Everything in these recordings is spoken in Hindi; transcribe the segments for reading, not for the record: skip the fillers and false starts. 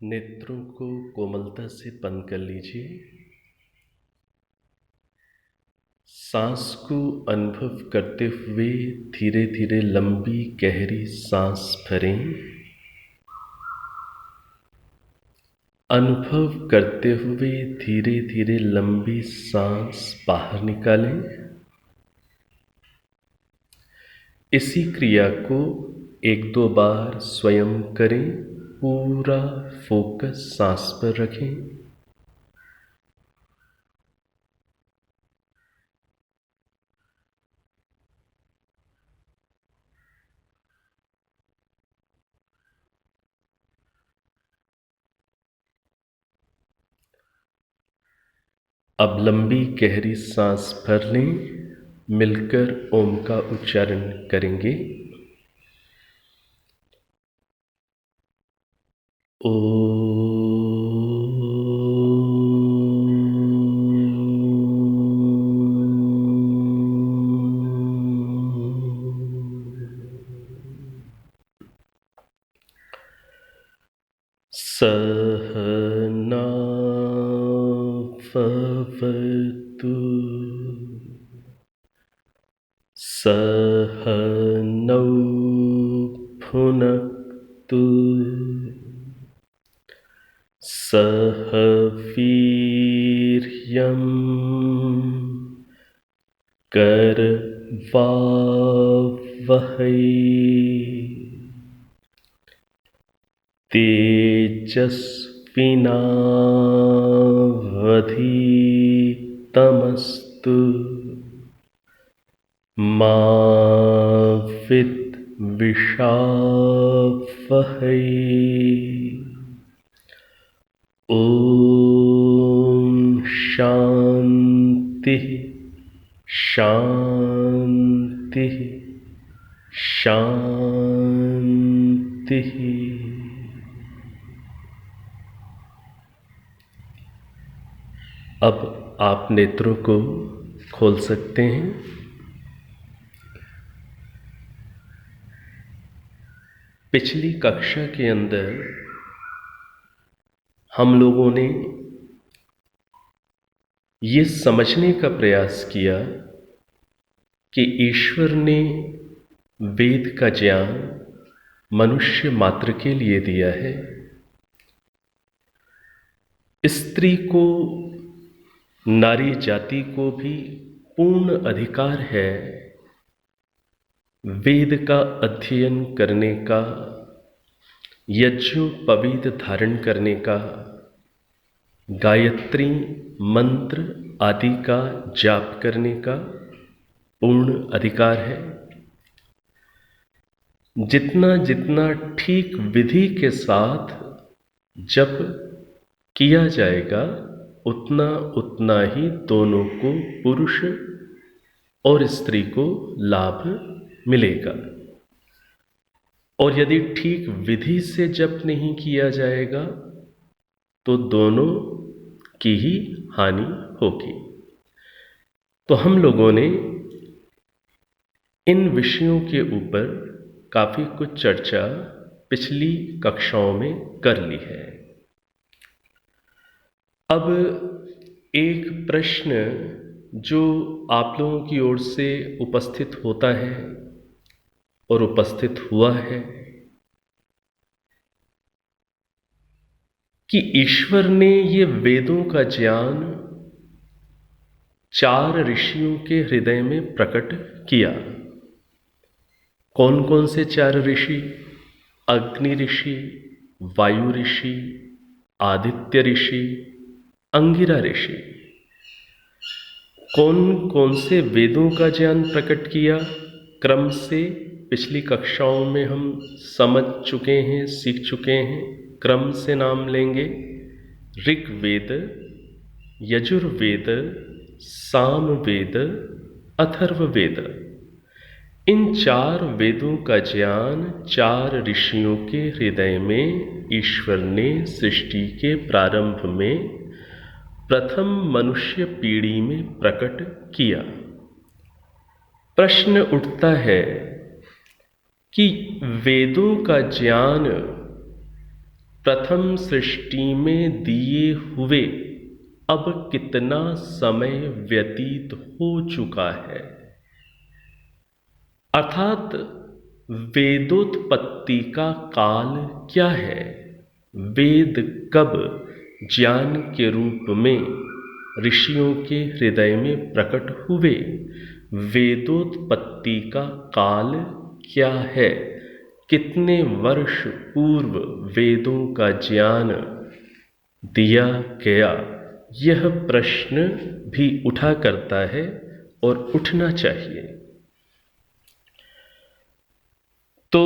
नेत्रों को कोमलता से बंद कर लीजिए। सांस को अनुभव करते हुए धीरे धीरे लंबी गहरी सांस भरें। अनुभव करते हुए धीरे धीरे लंबी सांस बाहर निकालें। इसी क्रिया को एक दो बार स्वयं करें। पूरा फोकस सांस पर रखें। अब लंबी गहरी सांस भर लें। मिलकर ओम का उच्चारण करेंगे। ओ। सहना भवतु सहनौ भुनक्तु सह वीर्यं करवावहै तेजस्विनावधीतमस्तु मा विद्विषावहै। ओम शांति शांति शांति। अब आप नेत्रों को खोल सकते हैं। पिछली कक्षा के अंदर हम लोगों ने ये समझने का प्रयास किया कि ईश्वर ने वेद का ज्ञान मनुष्य मात्र के लिए दिया है। स्त्री को, नारी जाति को भी पूर्ण अधिकार है वेद का अध्ययन करने का, यज्ञोपवीत धारण करने का, गायत्री मंत्र आदि का जाप करने का पूर्ण अधिकार है। जितना जितना ठीक विधि के साथ जप किया जाएगा उतना उतना ही दोनों को, पुरुष और स्त्री को, लाभ मिलेगा। और यदि ठीक विधि से जप नहीं किया जाएगा तो दोनों की ही हानि होगी। तो हम लोगों ने इन विषयों के ऊपर काफी कुछ चर्चा पिछली कक्षाओं में कर ली है। अब एक प्रश्न जो आप लोगों की ओर से उपस्थित होता है और उपस्थित हुआ है कि ईश्वर ने ये वेदों का ज्ञान 4 ऋषियों के हृदय में प्रकट किया। कौन कौन से 4 ऋषि? अग्नि ऋषि, वायु ऋषि, आदित्य ऋषि, अंगिरा ऋषि। कौन कौन से वेदों का ज्ञान प्रकट किया? क्रम से पिछली कक्षाओं में हम समझ चुके हैं, सीख चुके हैं। क्रम से नाम लेंगे। ऋग्वेद, यजुर्वेद, सामवेद, अथर्ववेद। इन 4 वेदों का ज्ञान 4 ऋषियों के हृदय में ईश्वर ने सृष्टि के प्रारंभ में प्रथम मनुष्य पीढ़ी में प्रकट किया। प्रश्न उठता है कि वेदों का ज्ञान प्रथम सृष्टि में दिए हुए अब कितना समय व्यतीत हो चुका है। अर्थात वेदोत्पत्ति का काल क्या है, वेद कब ज्ञान के रूप में ऋषियों के हृदय में प्रकट हुए, वेदोत्पत्ति का काल क्या है, कितने वर्ष पूर्व वेदों का ज्ञान दिया गया। यह प्रश्न भी उठा करता है और उठना चाहिए। तो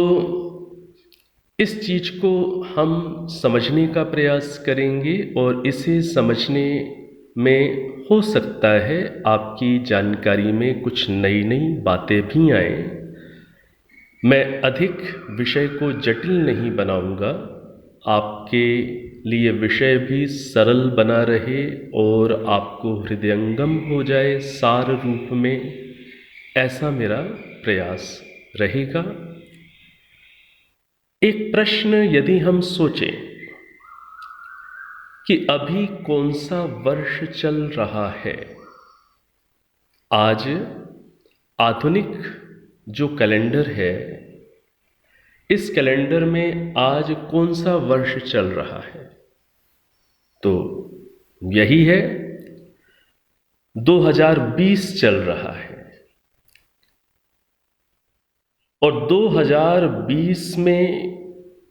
इस चीज को हम समझने का प्रयास करेंगे और इसे समझने में हो सकता है आपकी जानकारी में कुछ नई नई बातें भी आए। मैं अधिक विषय को जटिल नहीं बनाऊंगा, आपके लिए विषय भी सरल बना रहे और आपको हृदयंगम हो जाए सार रूप में, ऐसा मेरा प्रयास रहेगा। एक प्रश्न यदि हम सोचें कि अभी कौन सा वर्ष चल रहा है, आज आधुनिक जो कैलेंडर है, इस कैलेंडर में आज कौन सा वर्ष चल रहा है, तो यही है 2020 चल रहा है। और 2020 में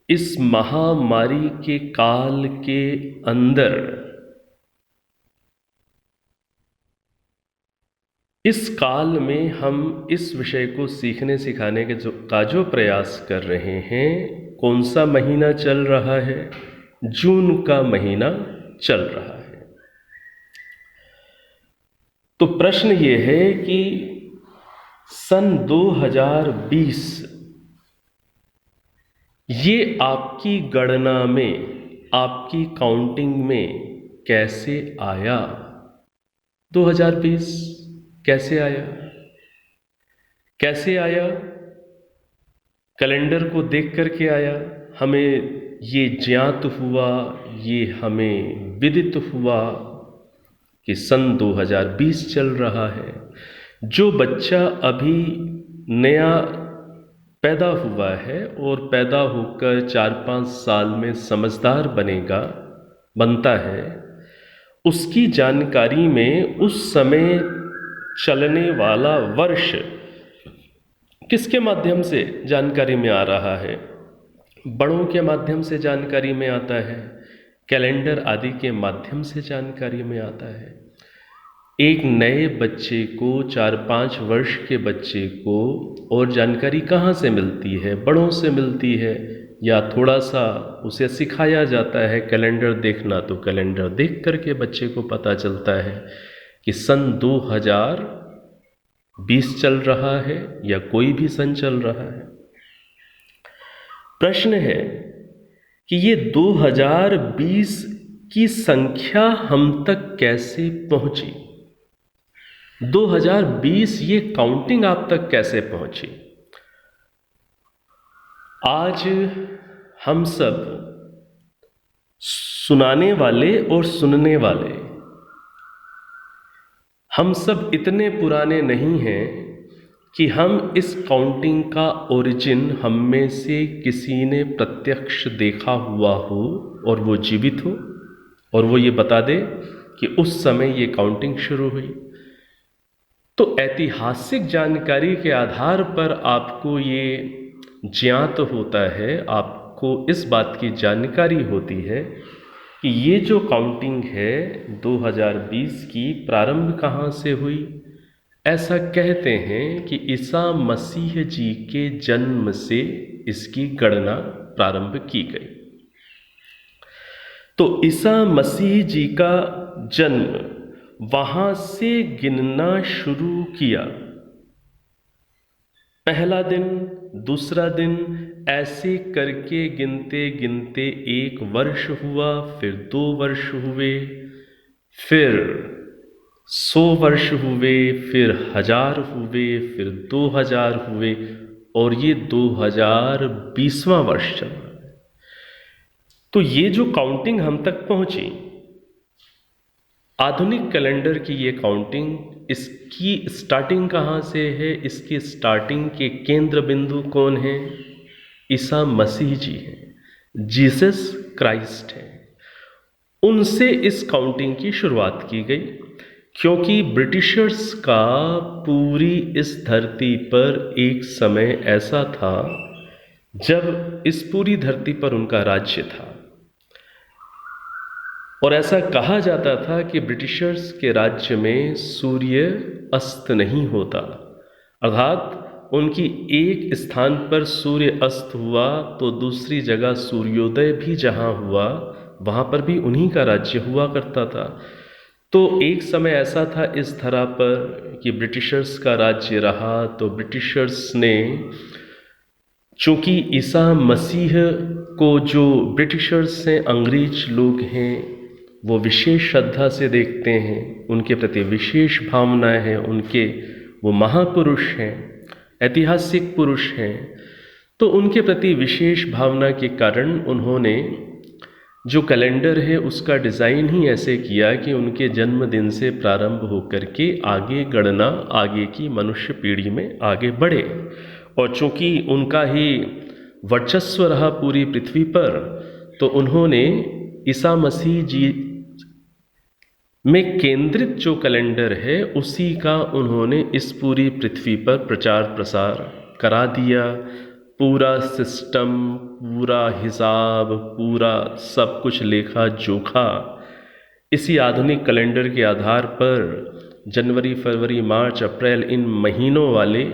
इस महामारी के काल के अंदर इस काल में हम इस विषय को सीखने सिखाने के जो प्रयास कर रहे हैं, कौन सा महीना चल रहा है, जून का महीना चल रहा है। तो प्रश्न ये है कि सन 2020 ये आपकी गणना में, आपकी काउंटिंग में कैसे आया। 2020 कैसे आया, कैसे आया? कैलेंडर को देख करके आया, हमें ये ज्ञात हुआ, ये हमें विदित हुआ कि सन 2020 चल रहा है। जो बच्चा अभी नया पैदा हुआ है और पैदा होकर 4-5 साल में समझदार बनता है, उसकी जानकारी में उस समय चलने वाला वर्ष किसके माध्यम से जानकारी में आ रहा है? बड़ों के माध्यम से जानकारी में आता है, कैलेंडर आदि के माध्यम से जानकारी में आता है। एक नए बच्चे को, 4-5 वर्ष के बच्चे को और जानकारी कहाँ से मिलती है? बड़ों से मिलती है, या थोड़ा सा उसे सिखाया जाता है कैलेंडर देखना, तो कैलेंडर देख करके बच्चे को पता चलता है कि सन 2020 चल रहा है या कोई भी सन चल रहा है। प्रश्न है कि ये 2020 की संख्या हम तक कैसे पहुंची, 2020 ये काउंटिंग आप तक कैसे पहुंची। आज हम सब सुनाने वाले और सुनने वाले, हम सब इतने पुराने नहीं हैं कि हम इस काउंटिंग का ओरिजिन हम में से किसी ने प्रत्यक्ष देखा हुआ हो और वो जीवित हो और वो ये बता दे कि उस समय ये काउंटिंग शुरू हुई। तो ऐतिहासिक जानकारी के आधार पर आपको ये ज्ञात होता है, आपको इस बात की जानकारी होती है कि ये जो काउंटिंग है 2020 की, प्रारंभ कहाँ से हुई। ऐसा कहते हैं कि ईसा मसीह जी के जन्म से इसकी गणना प्रारंभ की गई। तो ईसा मसीह जी का जन्म, वहां से गिनना शुरू किया। पहला दिन, दूसरा दिन, ऐसे करके गिनते गिनते 1 वर्ष हुआ, फिर 2 वर्ष हुए, फिर 100 वर्ष हुए, फिर 1000 हुए, फिर 2000 हुए, और ये 2020वां वर्ष चल रहा है। तो ये जो काउंटिंग हम तक पहुंची, आधुनिक कैलेंडर की ये काउंटिंग, इसकी स्टार्टिंग कहाँ से है? इसकी स्टार्टिंग के केंद्र बिंदु कौन है? ईसा मसीह जी हैं, जीसस क्राइस्ट हैं। उनसे इस काउंटिंग की शुरुआत की गई, क्योंकि ब्रिटिशर्स का पूरी इस धरती पर एक समय ऐसा था जब इस पूरी धरती पर उनका राज्य था। और ऐसा कहा जाता था कि ब्रिटिशर्स के राज्य में सूर्य अस्त नहीं होता, अर्थात उनकी एक स्थान पर सूर्य अस्त हुआ तो दूसरी जगह सूर्योदय भी जहाँ हुआ वहाँ पर भी उन्हीं का राज्य हुआ करता था। तो एक समय ऐसा था इस धरा पर कि ब्रिटिशर्स का राज्य रहा, तो ब्रिटिशर्स ने, चूँकि ईसा मसीह को जो ब्रिटिशर्स हैं, अंग्रेज लोग हैं, वो विशेष श्रद्धा से देखते हैं, उनके प्रति विशेष भावनाएं हैं, उनके वो महापुरुष हैं, ऐतिहासिक पुरुष हैं, तो उनके प्रति विशेष भावना के कारण उन्होंने जो कैलेंडर है उसका डिज़ाइन ही ऐसे किया कि उनके जन्मदिन से प्रारंभ होकर के आगे गणना आगे की मनुष्य पीढ़ी में आगे बढ़े। और चूँकि उनका ही वर्चस्व रहा पूरी पृथ्वी पर, तो उन्होंने ईसा मसीह जी में केंद्रित जो कैलेंडर है उसी का उन्होंने इस पूरी पृथ्वी पर प्रचार प्रसार करा दिया। पूरा सिस्टम, पूरा हिसाब, पूरा सब कुछ लेखा जोखा इसी आधुनिक कैलेंडर के आधार पर जनवरी, फरवरी, मार्च, अप्रैल इन महीनों वाले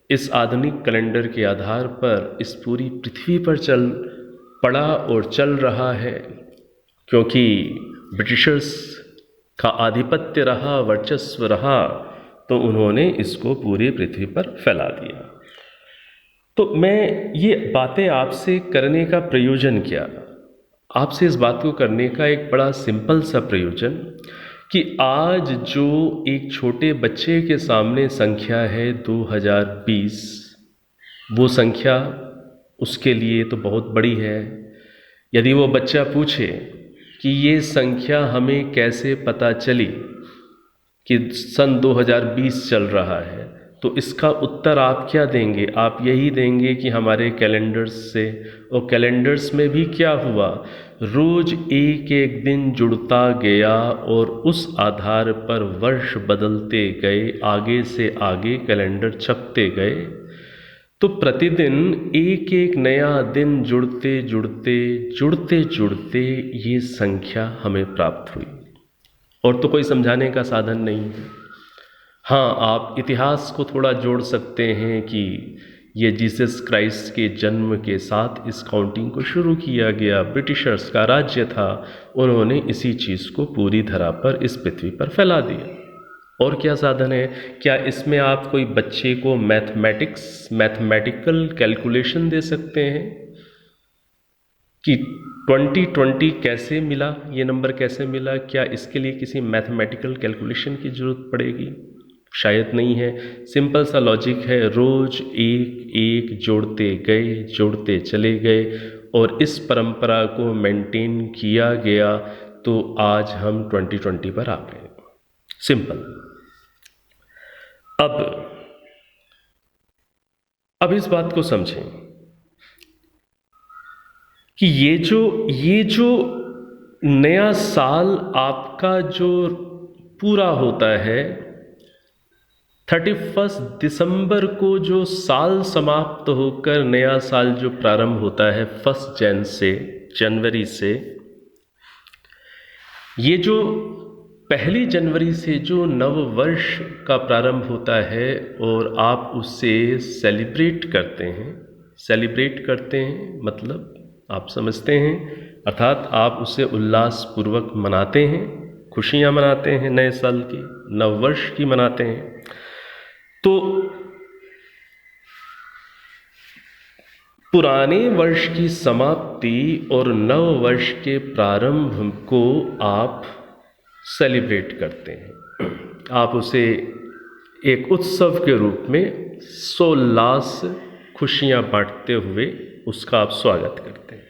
इस आधुनिक कैलेंडर के आधार पर इस पूरी पृथ्वी पर चल पड़ा और चल रहा है। क्योंकि ब्रिटिशर्स का आधिपत्य रहा, वर्चस्व रहा, तो उन्होंने इसको पूरी पृथ्वी पर फैला दिया। तो मैं ये बातें आपसे करने का प्रयोजन क्या? आपसे इस बात को करने का एक बड़ा सिंपल सा प्रयोजन कि आज जो एक छोटे बच्चे के सामने संख्या है 2020, वो संख्या उसके लिए तो बहुत बड़ी है। यदि वो बच्चा पूछे कि ये संख्या हमें कैसे पता चली कि सन 2020 चल रहा है, तो इसका उत्तर आप क्या देंगे? आप यही देंगे कि हमारे कैलेंडर्स से। और कैलेंडर्स में भी क्या हुआ, रोज एक एक दिन जुड़ता गया और उस आधार पर वर्ष बदलते गए, आगे से आगे कैलेंडर छपते गए। तो प्रतिदिन एक एक नया दिन जुड़ते जुड़ते जुड़ते जुड़ते ये संख्या हमें प्राप्त हुई। और तो कोई समझाने का साधन नहीं है। हाँ, आप इतिहास को थोड़ा जोड़ सकते हैं कि ये जीसस क्राइस्ट के जन्म के साथ इस काउंटिंग को शुरू किया गया। ब्रिटिशर्स का राज्य था, उन्होंने इसी चीज़ को पूरी धरा पर, इस पृथ्वी पर फैला दिया। और क्या साधन है? क्या इसमें आप कोई बच्चे को मैथमेटिकल कैलकुलेशन दे सकते हैं कि 2020 कैसे मिला, ये नंबर कैसे मिला? क्या इसके लिए किसी मैथमेटिकल कैलकुलेशन की ज़रूरत पड़ेगी? शायद नहीं है। सिंपल सा लॉजिक है, रोज एक एक जोड़ते गए, जोड़ते चले गए और इस परंपरा को मेंटेन किया गया, तो आज हम 2020 पर आ गए। सिंपल। अब इस बात को समझें कि ये जो नया साल आपका जो पूरा होता है, 31 दिसंबर को जो साल समाप्त होकर नया साल जो प्रारंभ होता है 1 जनवरी से, ये जो 1 जनवरी से जो नव वर्ष का प्रारंभ होता है और आप उससे सेलिब्रेट करते हैं मतलब आप समझते हैं, अर्थात आप उसे उल्लासपूर्वक मनाते हैं, खुशियाँ मनाते हैं, नए साल की, नव वर्ष की मनाते हैं। तो पुराने वर्ष की समाप्ति और नव वर्ष के प्रारंभ को आप सेलिब्रेट करते हैं। आप उसे एक उत्सव के रूप में सोल्लास खुशियाँ बांटते हुए उसका आप स्वागत करते हैं।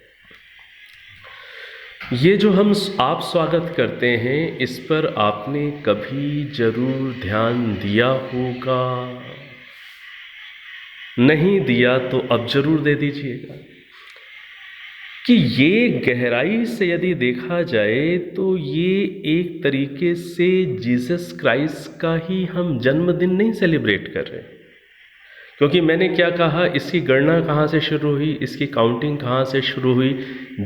ये जो हम आप स्वागत करते हैं, इस पर आपने कभी जरूर ध्यान दिया होगा। नहीं दिया तो अब जरूर दे दीजिएगा कि ये गहराई से यदि देखा जाए तो ये एक तरीके से जीसस क्राइस्ट का ही हम जन्मदिन नहीं सेलिब्रेट कर रहे हैं। क्योंकि मैंने क्या कहा, इसकी गणना कहाँ से शुरू हुई, इसकी काउंटिंग कहाँ से शुरू हुई?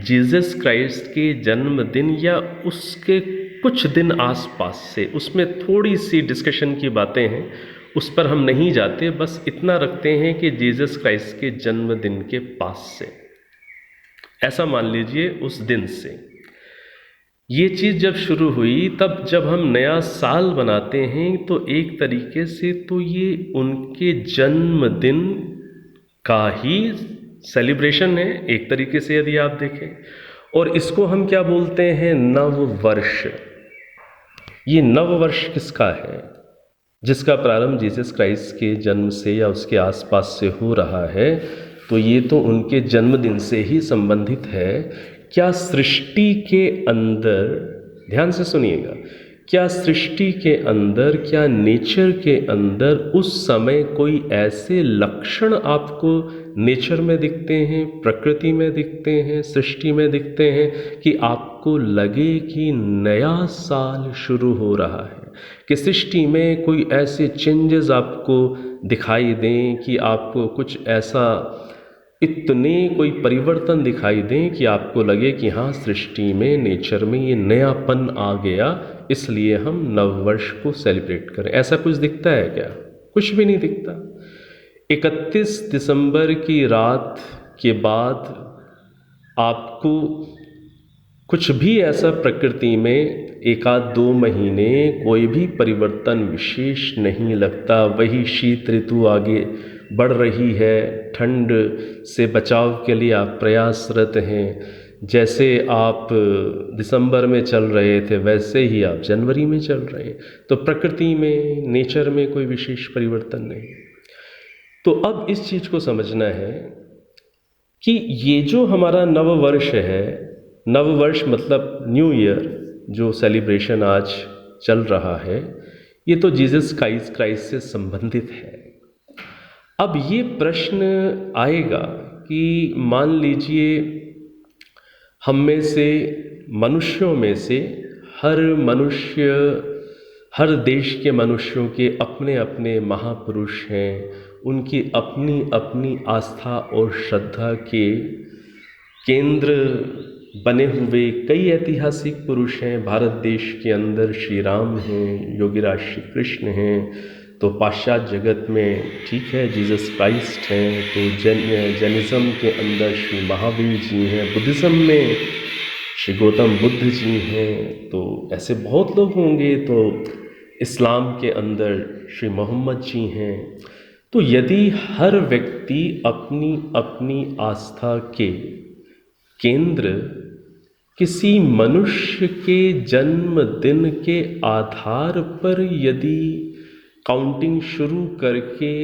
जीसस क्राइस्ट के जन्मदिन या उसके कुछ दिन आसपास से। उसमें थोड़ी सी डिस्कशन की बातें हैं, उस पर हम नहीं जाते, बस इतना रखते हैं कि जीसस क्राइस्ट के जन्मदिन के पास से, ऐसा मान लीजिए उस दिन से ये चीज़ जब शुरू हुई। तब जब हम नया साल बनाते हैं तो एक तरीके से तो ये उनके जन्मदिन का ही सेलिब्रेशन है एक तरीके से यदि आप देखें। और इसको हम क्या बोलते हैं? नव वर्ष। ये नव वर्ष किसका है? जिसका प्रारंभ जीसस क्राइस्ट के जन्म से या उसके आसपास से हो रहा है, तो ये तो उनके जन्मदिन से ही संबंधित है। क्या सृष्टि के अंदर, ध्यान से सुनिएगा, क्या सृष्टि के अंदर, क्या नेचर के अंदर उस समय कोई ऐसे लक्षण आपको नेचर में दिखते हैं, प्रकृति में दिखते हैं, सृष्टि में दिखते हैं कि आपको लगे कि नया साल शुरू हो रहा है? कि सृष्टि में कोई ऐसे चेंजेस आपको दिखाई दें कि आपको कुछ ऐसा, इतने कोई परिवर्तन दिखाई दें कि आपको लगे कि हाँ, सृष्टि में, नेचर में ये नयापन आ गया, इसलिए हम नववर्ष को सेलिब्रेट करें? ऐसा कुछ दिखता है क्या? कुछ भी नहीं दिखता। 31 दिसंबर की रात के बाद आपको कुछ भी ऐसा प्रकृति में एक आध 2 महीने कोई भी परिवर्तन विशेष नहीं लगता। वही शीत ऋतु आगे बढ़ रही है, ठंड से बचाव के लिए आप प्रयासरत हैं। जैसे आप दिसंबर में चल रहे थे वैसे ही आप जनवरी में चल रहे हैं। तो प्रकृति में, नेचर में कोई विशेष परिवर्तन नहीं। तो अब इस चीज़ को समझना है कि ये जो हमारा नव वर्ष है, नव वर्ष मतलब न्यू ईयर, जो सेलिब्रेशन आज चल रहा है, ये तो जीसस क्राइस्ट से संबंधित है। अब ये प्रश्न आएगा कि मान लीजिए हम में से, मनुष्यों में से हर मनुष्य, हर देश के मनुष्यों के अपने अपने महापुरुष हैं, उनकी अपनी अपनी आस्था और श्रद्धा के केंद्र बने हुए कई ऐतिहासिक पुरुष हैं। भारत देश के अंदर श्री राम हैं, योगीराज श्री कृष्ण हैं, तो पाश्चात्य जगत में ठीक है जीसस क्राइस्ट हैं, तो जैनिज़्म के अंदर श्री महावीर जी हैं, बुद्धिज़्म में श्री गौतम बुद्ध जी हैं, तो ऐसे बहुत लोग होंगे। तो इस्लाम के अंदर श्री मोहम्मद जी हैं। तो यदि हर व्यक्ति अपनी अपनी आस्था के केंद्र किसी मनुष्य के जन्मदिन के आधार पर यदि काउंटिंग शुरू करके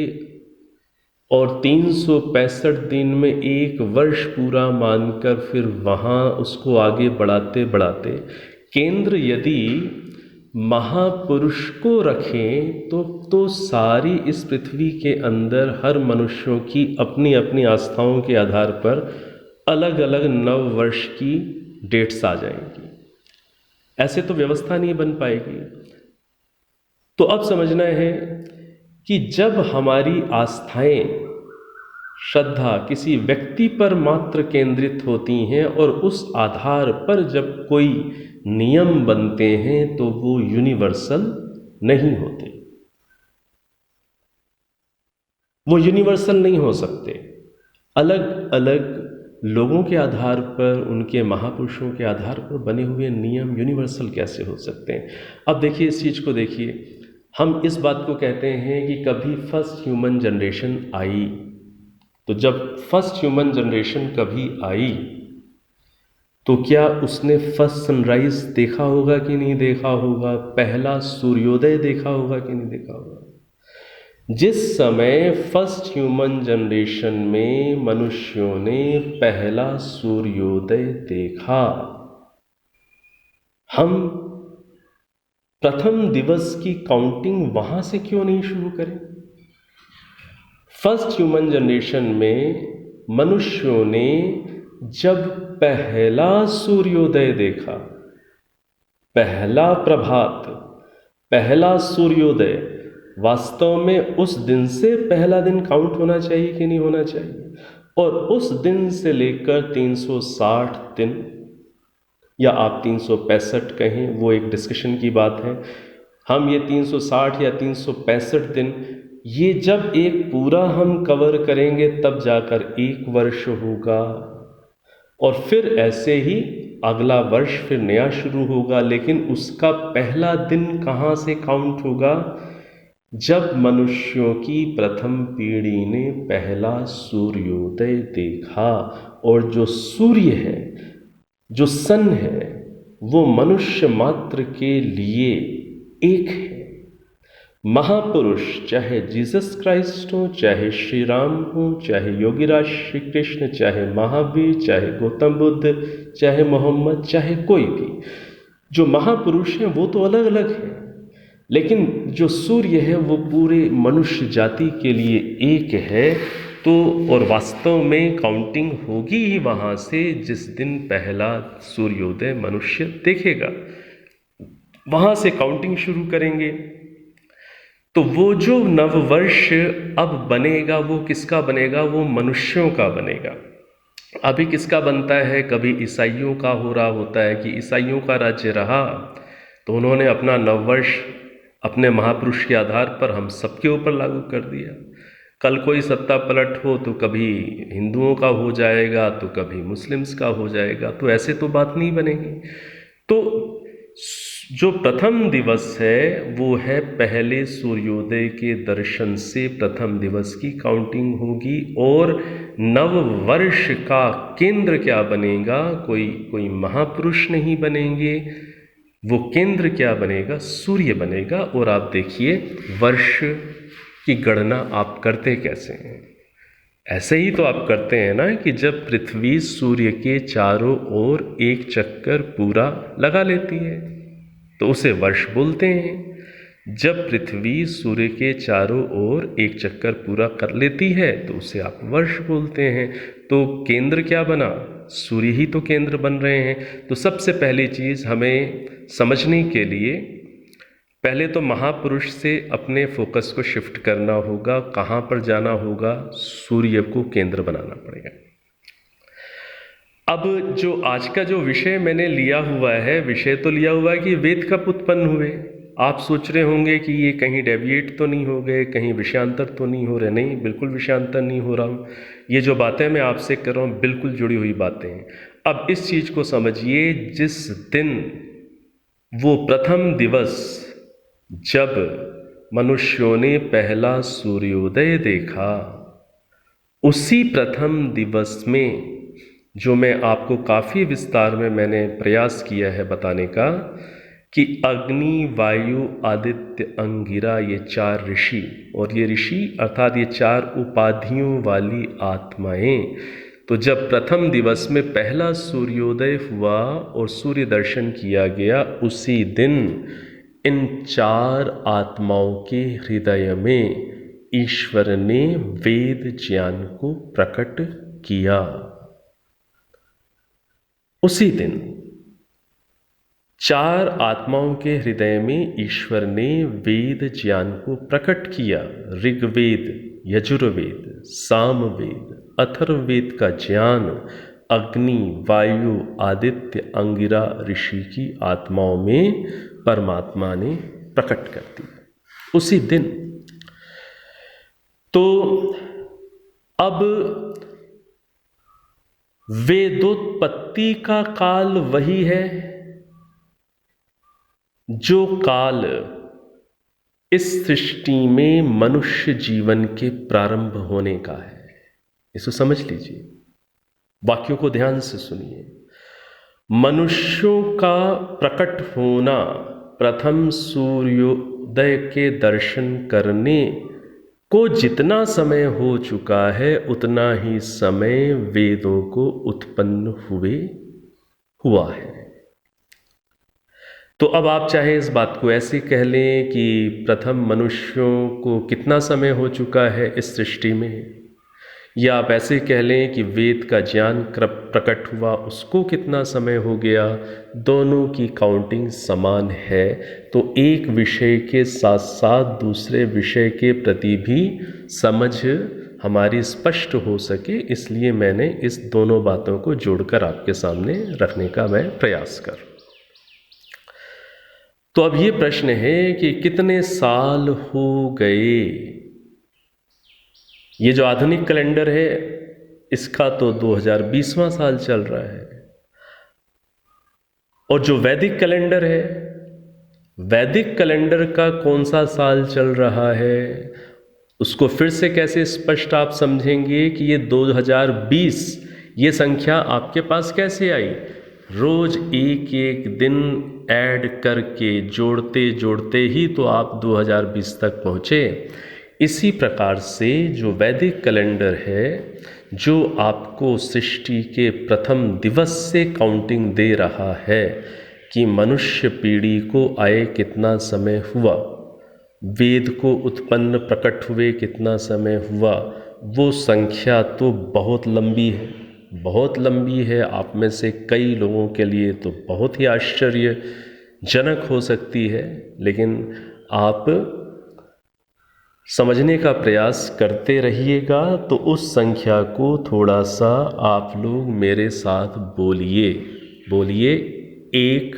और 365 दिन में एक वर्ष पूरा मानकर फिर वहाँ उसको आगे बढ़ाते बढ़ाते केंद्र यदि महापुरुष को रखें, तो सारी इस पृथ्वी के अंदर हर मनुष्यों की अपनी अपनी आस्थाओं के आधार पर अलग अलग नव वर्ष की डेट्स आ जाएंगी। ऐसे तो व्यवस्था नहीं बन पाएगी। तो अब समझना है कि जब हमारी आस्थाएं, श्रद्धा किसी व्यक्ति पर मात्र केंद्रित होती हैं और उस आधार पर जब कोई नियम बनते हैं तो वो यूनिवर्सल नहीं होते, वो यूनिवर्सल नहीं हो सकते। अलग अलग लोगों के आधार पर, उनके महापुरुषों के आधार पर बने हुए नियम यूनिवर्सल कैसे हो सकते हैं? अब देखिए इस चीज़ को देखिए, हम इस बात को कहते हैं कि कभी फर्स्ट ह्यूमन जनरेशन आई, तो जब फर्स्ट ह्यूमन जनरेशन कभी आई तो क्या उसने फर्स्ट सनराइज देखा होगा कि नहीं देखा होगा? पहला सूर्योदय देखा होगा कि नहीं देखा होगा? जिस समय फर्स्ट ह्यूमन जनरेशन में मनुष्यों ने पहला सूर्योदय देखा, हम प्रथम दिवस की काउंटिंग वहां से क्यों नहीं शुरू करें? फर्स्ट ह्यूमन जनरेशन में मनुष्यों ने जब पहला सूर्योदय देखा, पहला प्रभात, पहला सूर्योदय, वास्तव में उस दिन से पहला दिन काउंट होना चाहिए कि नहीं होना चाहिए? और उस दिन से लेकर 360 दिन, या आप 365 कहें, वो एक डिस्कशन की बात है। हम ये 360 या 365 दिन, ये जब एक पूरा हम कवर करेंगे तब जाकर 1 वर्ष होगा, और फिर ऐसे ही अगला वर्ष फिर नया शुरू होगा। लेकिन उसका पहला दिन कहाँ से काउंट होगा? जब मनुष्यों की प्रथम पीढ़ी ने पहला सूर्योदय देखा। और जो सूर्य है, जो सन है, वो मनुष्य मात्र के लिए एक है। महापुरुष, चाहे जीसस क्राइस्ट हो, चाहे श्री राम हो, चाहे योगीराज श्री कृष्ण, चाहे महावीर, चाहे गौतम बुद्ध, चाहे मोहम्मद, चाहे कोई भी, जो महापुरुष हैं वो तो अलग अलग हैं, लेकिन जो सूर्य है वो पूरे मनुष्य जाति के लिए एक है। तो और वास्तव में काउंटिंग होगी ही वहाँ से जिस दिन पहला सूर्योदय मनुष्य देखेगा, वहाँ से काउंटिंग शुरू करेंगे। तो वो जो नववर्ष अब बनेगा वो किसका बनेगा? वो मनुष्यों का बनेगा। अभी किसका बनता है? कभी ईसाइयों का हो रहा होता है कि ईसाइयों का राज्य रहा तो उन्होंने अपना नववर्ष अपने महापुरुष के आधार पर हम सबके ऊपर लागू कर दिया। कल कोई सत्ता पलट हो तो कभी हिंदुओं का हो जाएगा तो कभी मुस्लिम्स का हो जाएगा, तो ऐसे तो बात नहीं बनेगी। तो जो प्रथम दिवस है वो है पहले सूर्योदय के दर्शन से प्रथम दिवस की काउंटिंग होगी। और नव वर्ष का केंद्र क्या बनेगा? कोई महापुरुष नहीं बनेंगे, वो केंद्र क्या बनेगा? सूर्य बनेगा। और आप देखिए वर्ष की गणना आप करते कैसे हैं? ऐसे ही तो आप करते हैं ना कि जब पृथ्वी सूर्य के चारों ओर एक चक्कर पूरा लगा लेती है तो उसे वर्ष बोलते हैं। जब पृथ्वी सूर्य के चारों ओर एक चक्कर पूरा कर लेती है तो उसे आप वर्ष बोलते हैं। तो केंद्र क्या बना? सूर्य ही तो केंद्र बन रहे हैं। तो सबसे पहली चीज़ हमें समझने के लिए पहले तो महापुरुष से अपने फोकस को शिफ्ट करना होगा। कहाँ पर जाना होगा? सूर्य को केंद्र बनाना पड़ेगा। अब जो आज का जो विषय मैंने लिया हुआ है, विषय तो लिया हुआ है कि वेद कब उत्पन्न हुए। आप सोच रहे होंगे कि ये कहीं डेविएट तो नहीं हो गए, कहीं विषयांतर तो नहीं हो रहे। नहीं, बिल्कुल विषयांतर नहीं हो रहा हूँ। ये जो बातें मैं आपसे कर रहा हूँ बिल्कुल जुड़ी हुई बातें हैं। अब इस चीज़ को समझिए, जिस दिन वो प्रथम दिवस जब मनुष्यों ने पहला सूर्योदय देखा, उसी प्रथम दिवस में जो मैं आपको काफ़ी विस्तार में मैंने प्रयास किया है बताने का कि अग्नि, वायु, आदित्य, अंगिरा, ये 4 ऋषि, और ये ऋषि अर्थात ये 4 उपाधियों वाली आत्माएं, तो जब प्रथम दिवस में पहला सूर्योदय हुआ और सूर्य दर्शन किया गया, उसी दिन इन 4 आत्माओं के हृदय में ईश्वर ने वेद ज्ञान को प्रकट किया। उसी दिन 4 आत्माओं के हृदय में ईश्वर ने वेद ज्ञान को प्रकट किया। ऋग्वेद, यजुर्वेद, सामवेद, अथर्ववेद का ज्ञान अग्नि, वायु, आदित्य, अंगिरा ऋषि की आत्माओं में परमात्मा ने प्रकट कर दिया उसी दिन। तो अब वेदोत्पत्ति का काल वही है जो काल इस सृष्टि में मनुष्य जीवन के प्रारंभ होने का है। इसको समझ लीजिए, वाक्यों को ध्यान से सुनिए। मनुष्यों का प्रकट होना, प्रथम सूर्योदय के दर्शन करने को जितना समय हो चुका है उतना ही समय वेदों को उत्पन्न हुआ है। तो अब आप चाहे इस बात को ऐसे कह लें कि प्रथम मनुष्यों को कितना समय हो चुका है इस सृष्टि में, या आप ऐसे कह लें कि वेद का ज्ञान प्रकट हुआ उसको कितना समय हो गया। दोनों की काउंटिंग समान है। तो एक विषय के साथ साथ दूसरे विषय के प्रति भी समझ हमारी स्पष्ट हो सके, इसलिए मैंने इस दोनों बातों को जोड़कर आपके सामने रखने का मैं प्रयास कर। तो अब ये प्रश्न है कि कितने साल हो गए। ये जो आधुनिक कैलेंडर है इसका तो 2020वां साल चल रहा है, और जो वैदिक कैलेंडर है, वैदिक कैलेंडर का कौन सा साल चल रहा है, उसको फिर से कैसे स्पष्ट आप समझेंगे कि ये 2020 ये संख्या आपके पास कैसे आई। रोज एक एक दिन ऐड करके जोड़ते जोड़ते ही तो आप 2020 तक पहुँचे। इसी प्रकार से जो वैदिक कैलेंडर है, जो आपको सृष्टि के प्रथम दिवस से काउंटिंग दे रहा है कि मनुष्य पीढ़ी को आए कितना समय हुआ, वेद को उत्पन्न प्रकट हुए कितना समय हुआ, वो संख्या तो बहुत लंबी है, बहुत लंबी है। आप में से कई लोगों के लिए तो बहुत ही आश्चर्यजनक हो सकती है, लेकिन आप समझने का प्रयास करते रहिएगा। तो उस संख्या को थोड़ा सा आप लोग मेरे साथ बोलिए, बोलिए 1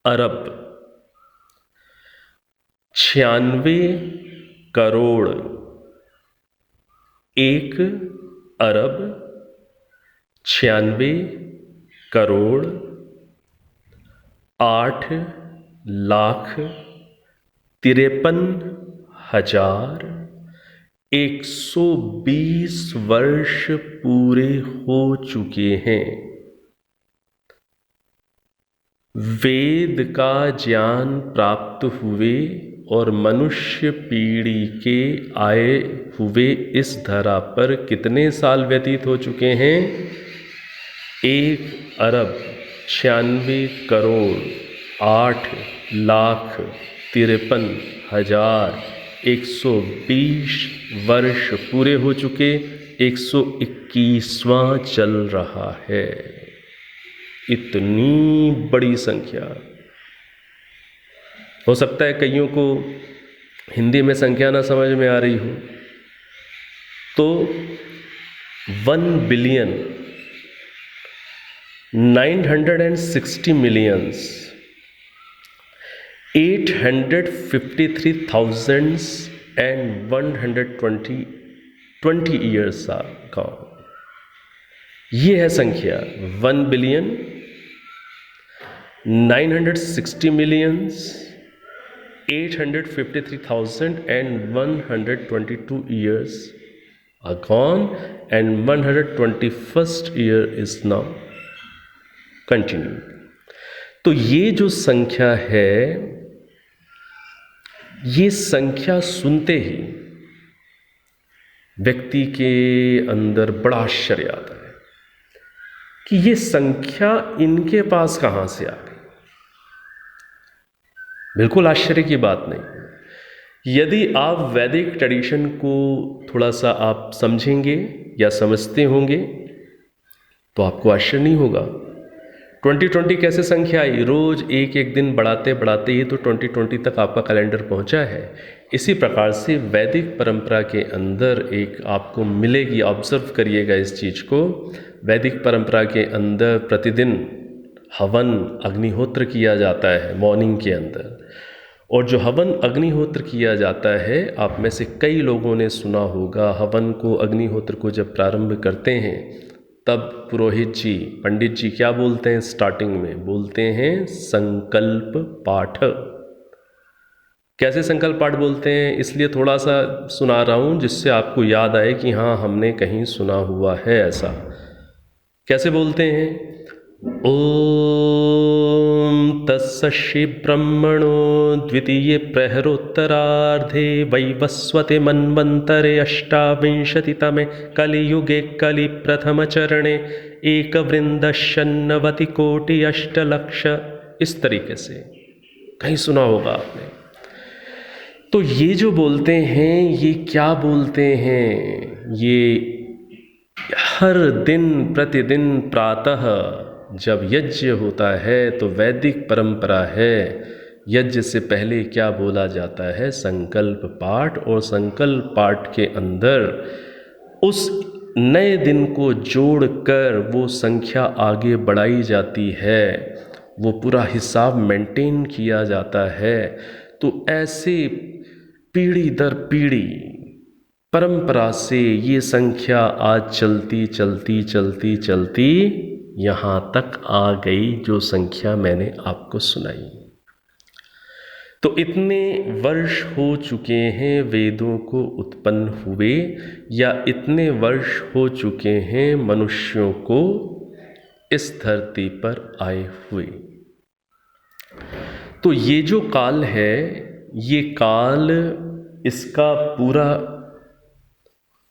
अरब 96 करोड़, 1 अरब 96 करोड़ 8 लाख 53,120 वर्ष पूरे हो चुके हैं। वेद का ज्ञान प्राप्त हुए और मनुष्य पीढ़ी के आए हुए इस धरा पर कितने साल व्यतीत हो चुके हैं। 1 अरब 96 करोड़ 8 लाख 53,120 वर्ष पूरे हो चुके, 121वां चल रहा है। इतनी बड़ी संख्या। हो सकता है कईयों को हिंदी में संख्या ना समझ में आ रही हो, तो 1,960,853,120 ईयर्स का ये है संख्या। 1,960,853,122 years are gone and 121st year is now continuing। तो ये जो संख्या है, ये संख्या सुनते ही व्यक्ति के अंदर बड़ा आश्चर्य आता है कि ये संख्या इनके पास कहाँ से आ गई। बिल्कुल आश्चर्य की बात नहीं। यदि आप वैदिक ट्रेडिशन को थोड़ा सा आप समझेंगे या समझते होंगे तो आपको आश्चर्य नहीं होगा। 2020 कैसे संख्या आई, रोज एक एक दिन बढ़ाते बढ़ाते ही तो 2020 तक आपका कैलेंडर पहुंचा है। इसी प्रकार से वैदिक परंपरा के अंदर एक आपको मिलेगी, ऑब्जर्व करिएगा इस चीज़ को। वैदिक परंपरा के अंदर प्रतिदिन हवन अग्निहोत्र किया जाता है मॉर्निंग के अंदर, और जो हवन अग्निहोत्र किया जाता है, आप में से कई लोगों ने सुना होगा, हवन को अग्निहोत्र को जब प्रारंभ करते हैं तब पुरोहित जी, पंडित जी क्या बोलते हैं, स्टार्टिंग में बोलते हैं संकल्प पाठ। कैसे संकल्प पाठ बोलते हैं, इसलिए थोड़ा सा सुना रहा हूँ जिससे आपको याद आए कि हाँ हमने कहीं सुना हुआ है ऐसा। कैसे बोलते हैं, ओम तत्सश्री ब्रह्मणो द्वितीय प्रहरोत्तरार्धे वैवस्वते मन्वन्तरे अष्टाविंशतितमे कलियुगे कलिप्रथमचरणे एकवृन्दशन्नवतिकोटि अष्टलक्ष इस तरीके से कहीं सुना होगा आपने। तो ये जो बोलते हैं ये क्या बोलते हैं, ये हर दिन प्रतिदिन प्रातः जब यज्ञ होता है तो वैदिक परंपरा है, यज्ञ से पहले क्या बोला जाता है, संकल्प पाठ, और संकल्प पाठ के अंदर उस नए दिन को जोड़कर वो संख्या आगे बढ़ाई जाती है, वो पूरा हिसाब मेंटेन किया जाता है। तो ऐसे पीढ़ी दर पीढ़ी परंपरा से ये संख्या आज चलती चलती चलती चलती यहाँ तक आ गई, जो संख्या मैंने आपको सुनाई। तो इतने वर्ष हो चुके हैं वेदों को उत्पन्न हुए, या इतने वर्ष हो चुके हैं मनुष्यों को इस धरती पर आए हुए। तो ये जो काल है, ये काल, इसका पूरा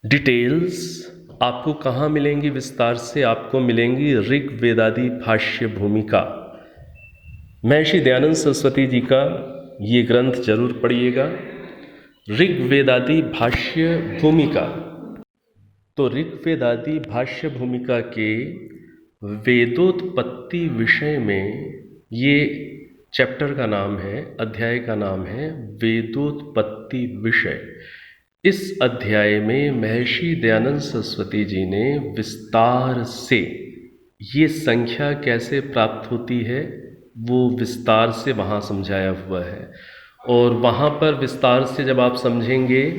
डिटेल्स आपको कहाँ मिलेंगी विस्तार से, आपको मिलेंगी ऋग्वेदादि भाष्य भूमिका। महर्षि दयानंद सरस्वती जी का ये ग्रंथ जरूर पढ़िएगा, ऋग्वेदादि भाष्य भूमिका। तो ऋग्वेदादि भाष्य भूमिका के वेदोत्पत्ति विषय में ये चैप्टर का नाम है, अध्याय का नाम है वेदोत्पत्ति विषय। इस अध्याय में महर्षि दयानंद सरस्वती जी ने विस्तार से ये संख्या कैसे प्राप्त होती है वो विस्तार से वहाँ समझाया हुआ है। और वहाँ पर विस्तार से जब आप समझेंगे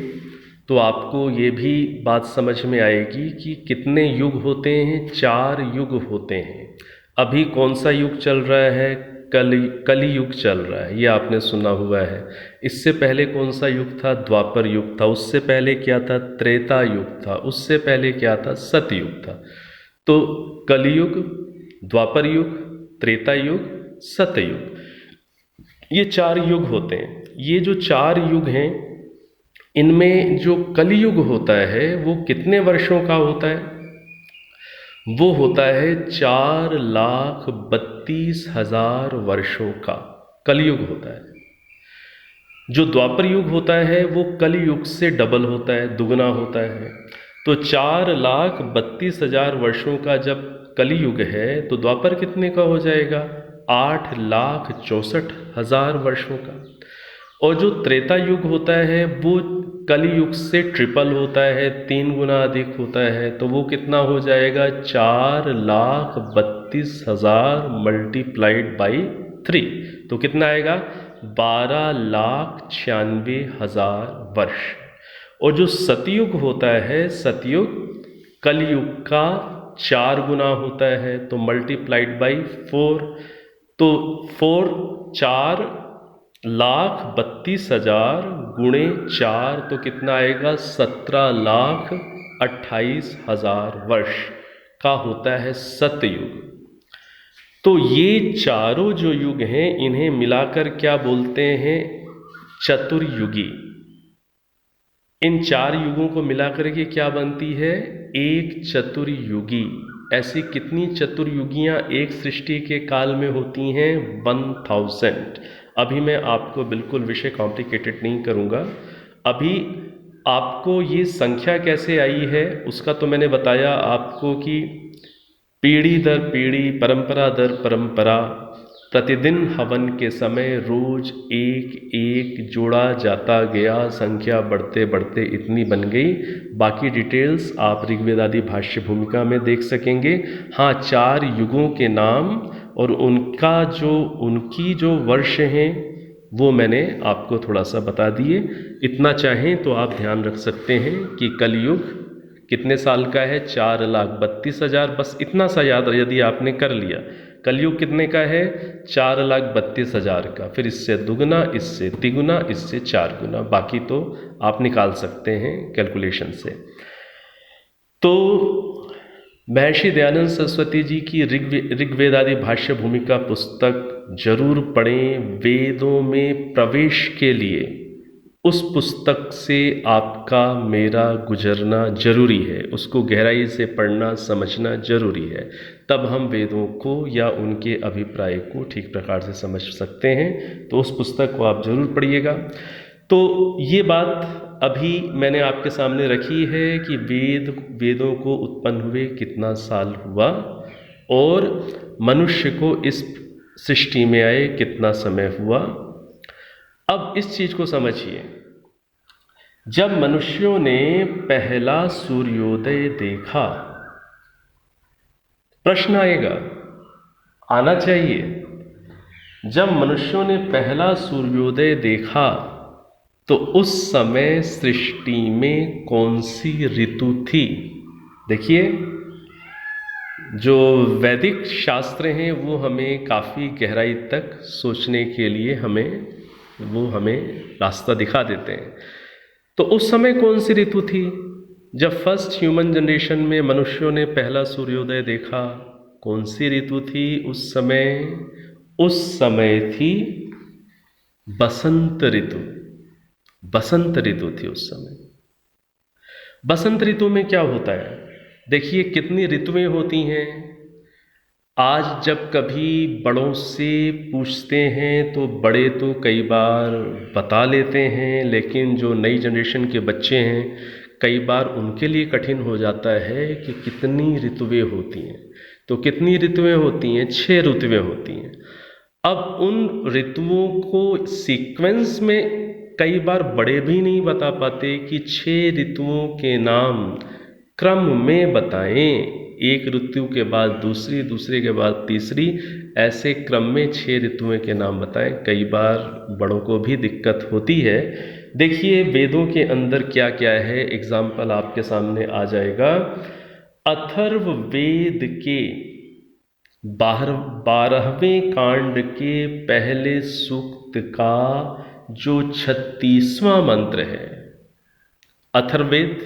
तो आपको ये भी बात समझ में आएगी कि कितने युग होते हैं, 4 युग होते हैं। अभी कौन सा युग चल रहा है, कली युग चल रहा है, ये आपने सुना हुआ है। इससे पहले कौन सा युग था, द्वापर युग था। उससे पहले क्या था, त्रेता युग था। उससे पहले क्या था, सतयुग था। तो कलियुग, द्वापर युग, त्रेता युग, सतयुग, ये 4 युग होते हैं। ये जो 4 युग हैं, इनमें जो कलियुग होता है वो कितने वर्षों का होता है, वो होता है 4,32,000 वर्षों का कलियुग होता है। जो द्वापर युग होता है वो कलियुग से डबल होता है, दुगना होता है। तो 4,32,000 वर्षों का जब कलियुग है तो द्वापर कितने का हो जाएगा, 8,64,000 वर्षों का। और जो त्रेता युग होता है वो कलियुग से ट्रिपल होता है, 3 गुना अधिक होता है। तो वो कितना हो जाएगा, 4,32,000 मल्टीप्लाइड बाई 3, तो कितना आएगा, 12,96,000 वर्ष। और जो सतयुग होता है, सतयुग कलियुग का 4 गुना होता है, तो मल्टीप्लाइड बाई 4, तो 4,32,000 गुणे 4, तो कितना आएगा, 17,28,000 वर्ष का होता है सतयुग। तो ये चारों जो युग हैं इन्हें मिलाकर क्या बोलते हैं, चतुर्युगी। इन 4 युगों को मिलाकर के क्या बनती है, एक चतुर्युगी। ऐसी कितनी चतुर्युगियाँ एक सृष्टि के काल में होती हैं, 1000। अभी मैं आपको बिल्कुल विषय कॉम्प्लिकेटेड नहीं करूँगा। अभी आपको ये संख्या कैसे आई है उसका तो मैंने बताया आपको कि पीढ़ी दर पीढ़ी, परंपरा दर परंपरा, प्रतिदिन हवन के समय रोज एक एक जोड़ा जाता गया, संख्या बढ़ते बढ़ते इतनी बन गई। बाकी डिटेल्स आप ऋग्वेदादि भाष्य भूमिका में देख सकेंगे। हाँ, 4 युगों के नाम और उनकी जो वर्ष हैं वो मैंने आपको थोड़ा सा बता दिए। इतना चाहें तो आप ध्यान रख सकते हैं कि कलयुग कितने साल का है, 4,32,000। बस इतना सा याद यदि आपने कर लिया, कलयुग कितने का है, 4,32,000 का। फिर इससे दुगना, इससे तिगुना, इससे 4 गुना, बाकी तो आप निकाल सकते हैं कैलकुलेशन से। तो महर्षि दयानंद सरस्वती जी की ऋग्वेदादि भाष्य भूमिका पुस्तक जरूर पढ़ें। वेदों में प्रवेश के लिए उस पुस्तक से आपका मेरा गुजरना जरूरी है, उसको गहराई से पढ़ना समझना जरूरी है, तब हम वेदों को या उनके अभिप्राय को ठीक प्रकार से समझ सकते हैं। तो उस पुस्तक को आप जरूर पढ़िएगा। तो ये बात अभी मैंने आपके सामने रखी है कि वेदों को उत्पन्न हुए कितना साल हुआ और मनुष्य को इस सृष्टि में आए कितना समय हुआ। अब इस चीज को समझिए, जब मनुष्यों ने पहला सूर्योदय देखा, प्रश्न आएगा, आना चाहिए, जब मनुष्यों ने पहला सूर्योदय देखा तो उस समय सृष्टि में कौन सी ऋतु थी? देखिए, जो वैदिक शास्त्र हैं वो हमें काफ़ी गहराई तक सोचने के लिए हमें रास्ता दिखा देते हैं। तो उस समय कौन सी ऋतु थी? जब फर्स्ट ह्यूमन जनरेशन में मनुष्यों ने पहला सूर्योदय देखा, कौन सी ऋतु थी उस समय? उस समय थी बसंत ऋतु। बसंत ऋतु थी उस समय। बसंत ऋतु में क्या होता है? देखिए कितनी ऋतुएं होती हैं। आज जब कभी बड़ों से पूछते हैं तो बड़े तो कई बार बता लेते हैं, लेकिन जो नई जनरेशन के बच्चे हैं कई बार उनके लिए कठिन हो जाता है कि कितनी ऋतुएं होती हैं। तो कितनी ऋतुएं होती हैं? 6 ऋतुएं होती हैं। अब उन ऋतुओं को सीक्वेंस में कई बार बड़े भी नहीं बता पाते कि 6 ऋतुओं के नाम क्रम में बताएं, एक ऋतु के बाद दूसरी, दूसरे के बाद तीसरी, ऐसे क्रम में 6 ऋतुओं के नाम बताएं। कई बार बड़ों को भी दिक्कत होती है। देखिए वेदों के अंदर क्या क्या है, एग्जाम्पल आपके सामने आ जाएगा। अथर्ववेद के 12वें कांड के पहले सूक्त का जो 36वां मंत्र है, अथर्ववेद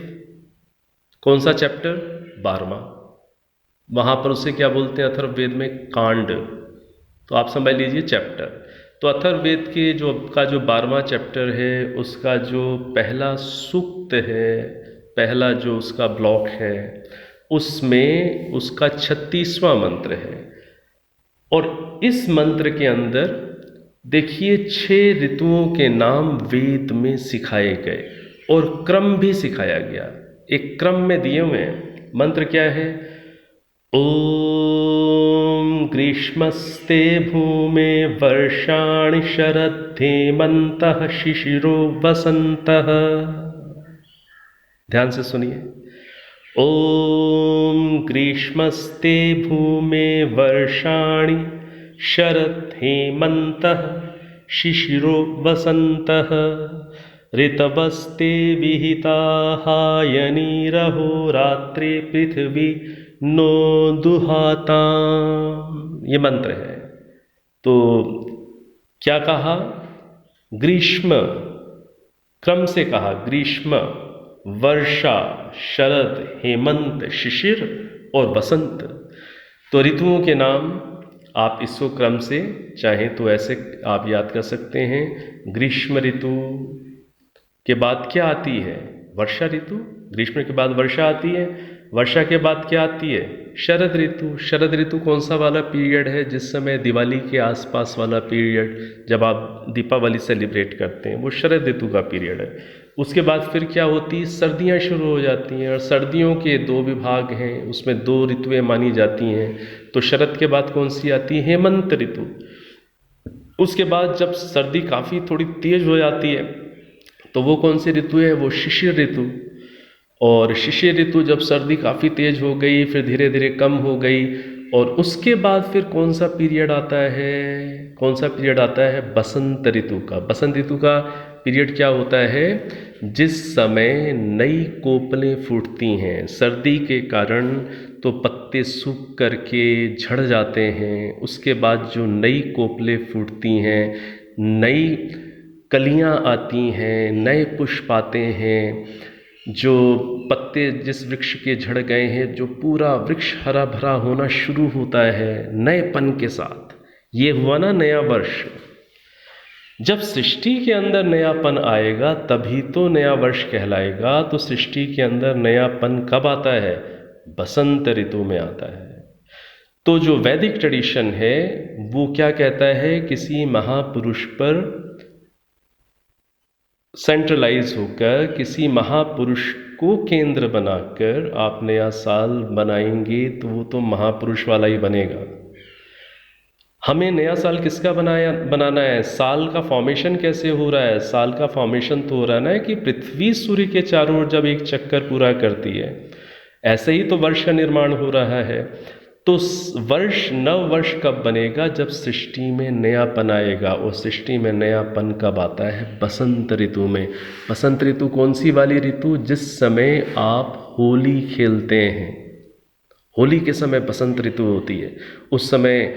कौन सा चैप्टर? 12वां। वहां पर उसे क्या बोलते हैं? अथर्ववेद में कांड। तो आप समझ लीजिए चैप्टर। तो अथर्ववेद के जो 12वां चैप्टर है उसका जो पहला सूक्त है, पहला जो उसका ब्लॉक है, उसमें उसका 36वां मंत्र है। और इस मंत्र के अंदर देखिए 6 ऋतुओं के नाम वेद में सिखाए गए और क्रम भी सिखाया गया, एक क्रम में दिए हुए हैं। मंत्र क्या है? ओम ग्रीष्मस्ते भूमे वर्षाणि शरद्धेमन्तः शिशिरो वसन्तः। ध्यान से सुनिए। ओम ग्रीष्मस्ते भूमे वर्षाणि शरद्धेमन्तः शिशिरो वसन्तः ऋतवस्ते विहिताः यनिरहो रात्रे पृथ्वी नो दुहाता। ये मंत्र है। तो क्या कहा? ग्रीष्म, क्रम से कहा, ग्रीष्म, वर्षा, शरद, हेमंत, शिशिर और बसंत। तो ऋतुओं के नाम आप इसको क्रम से चाहें तो ऐसे आप याद कर सकते हैं। ग्रीष्म ऋतु के बाद क्या आती है? वर्षा ऋतु। ग्रीष्म के बाद वर्षा आती है। वर्षा के बाद क्या आती है? शरद ऋतु। शरद ऋतु कौन सा वाला पीरियड है? जिस समय दिवाली के आसपास वाला पीरियड, जब आप दीपावली सेलिब्रेट करते हैं, वो शरद ऋतु का पीरियड है। उसके बाद फिर क्या होती है? सर्दियां शुरू हो जाती हैं और सर्दियों के 2 विभाग हैं, उसमें 2 ऋतुएं मानी जाती हैं। तो शरद के बाद कौन सी आती है? हेमंत ऋतु। उसके बाद जब सर्दी काफ़ी थोड़ी तेज हो जाती है तो वो कौन सी ऋतु है? वो शिशिर ऋतु। और शिशिर ऋतु जब सर्दी काफ़ी तेज हो गई, फिर धीरे धीरे कम हो गई, और उसके बाद फिर कौन सा पीरियड आता है? कौन सा पीरियड आता है? बसंत ऋतु का। बसंत ऋतु का पीरियड क्या होता है? जिस समय नई कोपलें फूटती हैं। सर्दी के कारण तो पत्ते सूख करके झड़ जाते हैं, उसके बाद जो नई कोपलें फूटती हैं, नई कलियां आती हैं, नए पुष्प आते हैं, जो पत्ते जिस वृक्ष के झड़ गए हैं, जो पूरा वृक्ष हरा भरा होना शुरू होता है नएपन के साथ। ये हुआ ना नया वर्ष। जब सृष्टि के अंदर नयापन आएगा तभी तो नया वर्ष कहलाएगा। तो सृष्टि के अंदर नयापन कब आता है? बसंत ऋतु में आता है। तो जो वैदिक ट्रेडिशन है वो क्या कहता है, किसी महापुरुष पर सेंट्रलाइज होकर, किसी महापुरुष को केंद्र बनाकर आप नया साल बनाएंगे तो वो तो महापुरुष वाला ही बनेगा। हमें नया साल किसका बनाना है? साल का फॉर्मेशन कैसे हो रहा है? साल का फॉर्मेशन तो हो रहा है ना कि पृथ्वी सूर्य के चारों ओर जब एक चक्कर पूरा करती है, ऐसे ही तो वर्ष का निर्माण हो रहा है। तो वर्ष, नव वर्ष कब बनेगा? जब सृष्टि में नयापन आएगा। और सृष्टि में नयापन कब आता है? बसंत ऋतु में। बसंत ऋतु कौन सी वाली ऋतु? जिस समय आप होली खेलते हैं, होली के समय बसंत ऋतु होती है। उस समय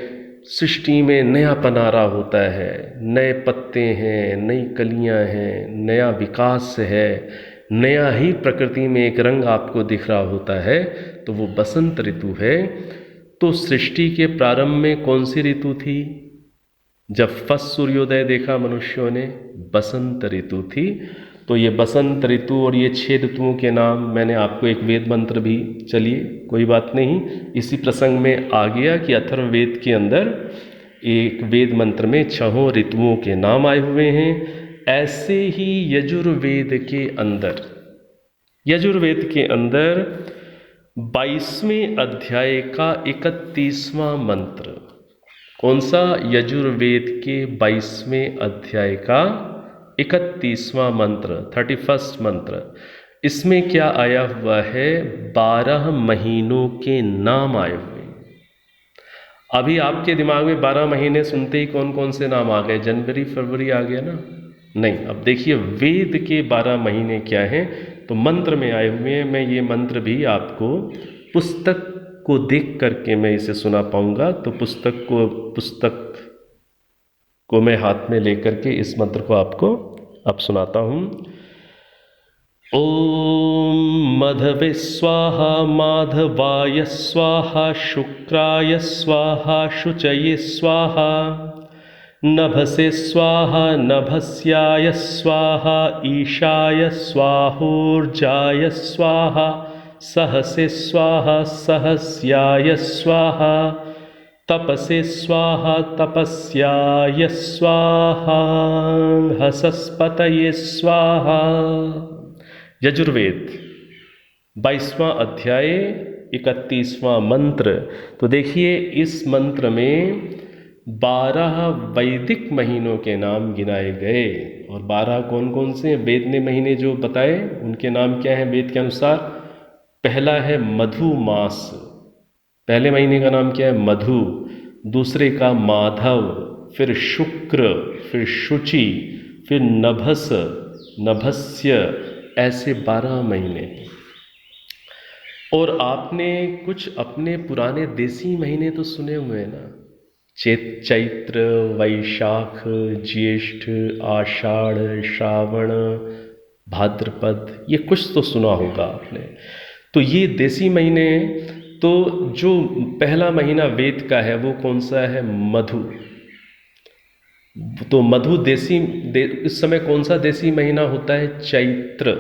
सृष्टि में नयापन आ रहा होता है, नए पत्ते हैं, नई कलियां हैं, नया विकास है, नया ही प्रकृति में एक रंग आपको दिख रहा होता है, तो वो बसंत ऋतु है। तो सृष्टि के प्रारंभ में कौन सी ऋतु थी? जब फर्स्ट सूर्योदय देखा मनुष्यों ने, बसंत ऋतु थी। तो ये बसंत ऋतु और ये 6 ऋतुओं के नाम, मैंने आपको एक वेद मंत्र भी, चलिए कोई बात नहीं, इसी प्रसंग में आ गया कि अथर्ववेद के अंदर एक वेद मंत्र में 6 ऋतुओं के नाम आए हुए हैं। ऐसे ही यजुर्वेद के अंदर, यजुर्वेद के अंदर 22वें अध्याय का 31वां मंत्र, कौन सा? यजुर्वेद के 22वें अध्याय का 31वां मंत्र, 31st मंत्र। इसमें क्या आया हुआ है? 12 महीनों के नाम आए हुए। अभी आपके दिमाग में 12 महीने सुनते ही कौन कौन से नाम आ गए? जनवरी फरवरी आ गया ना? नहीं। अब देखिए वेद के 12 महीने क्या हैं, तो मंत्र में आए हुए हैं। मैं ये मंत्र भी आपको पुस्तक को देख करके मैं इसे सुना पाऊंगा। तो पुस्तक को मैं हाथ में लेकर के इस मंत्र को आपको अब सुनाता हूँ। ओम मधवे स्वाहा, माधवाय स्वाहा, शुक्राय स्वाहा, शुचये स्वाहा, नभसे स्वाहा, नभस्याय स्वाहा, ईशाय स्वाहोर्जाय स्वाहा, सहसे स्वाहा, सहस्याय स्वाहा, तपसे स्वाहा, तपस्याय स्वाहा, हसस्पतये स्वाहा। यजुर्वेद 22वां अध्याय 31वां मंत्र। तो देखिए इस मंत्र में 12 वैदिक महीनों के नाम गिनाए गए। और 12 कौन कौन से? वेद ने महीने जो बताए उनके नाम क्या हैं वेद के अनुसार? पहला है मधु मास, पहले महीने का नाम क्या है? मधु। दूसरे का माधव, फिर शुक्र, फिर शुचि, फिर नभस, नभस्य, ऐसे 12 महीने। और आपने कुछ अपने पुराने देसी महीने तो सुने हुए हैं ना? चैत्र, वैशाख, ज्येष्ठ, आषाढ़, श्रावण, भाद्रपद, ये कुछ तो सुना होगा आपने। तो ये देसी महीने। तो जो पहला महीना वेद का है वो कौन सा है? मधु। तो मधु इस समय कौन सा देसी महीना होता है? चैत्र।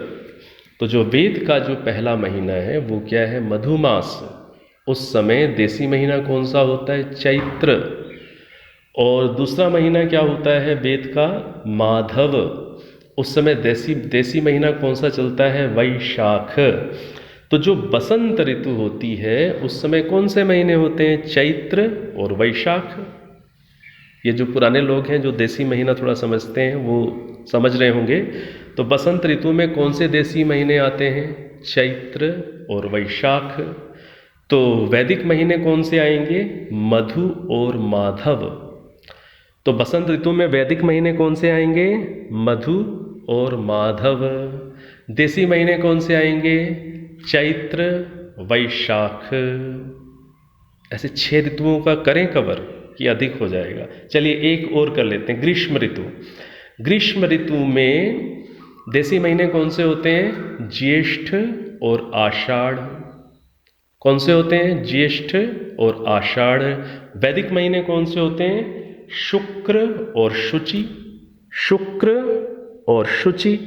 तो जो वेद का जो पहला महीना है वो क्या है? मधुमास। उस समय देसी महीना कौन सा होता है? चैत्र। और दूसरा महीना क्या होता है वेद का? माधव। उस समय देसी महीना कौन सा चलता है? वैशाख। तो जो बसंत ऋतु होती है उस समय कौन से महीने होते हैं? चैत्र और वैशाख। ये जो पुराने लोग हैं जो देसी महीना थोड़ा समझते हैं वो समझ रहे होंगे। तो बसंत ऋतु में कौन से देसी महीने आते हैं? चैत्र और वैशाख। तो वैदिक महीने कौन से आएंगे? मधु और माधव। तो बसंत ऋतु में वैदिक महीने कौन से आएंगे? मधु और माधव। देसी महीने कौन से आएंगे? चैत्र, वैशाख। ऐसे 6 ऋतुओं का करें कवर कि अधिक हो जाएगा। चलिए एक और कर लेते हैं, ग्रीष्म ऋतु। ग्रीष्म ऋतु में देसी महीने कौन से होते हैं? ज्येष्ठ और आषाढ़। कौन से होते हैं? ज्येष्ठ और आषाढ़। वैदिक महीने कौन से होते हैं? शुक्र और शुचि। शुक्र और शुचि।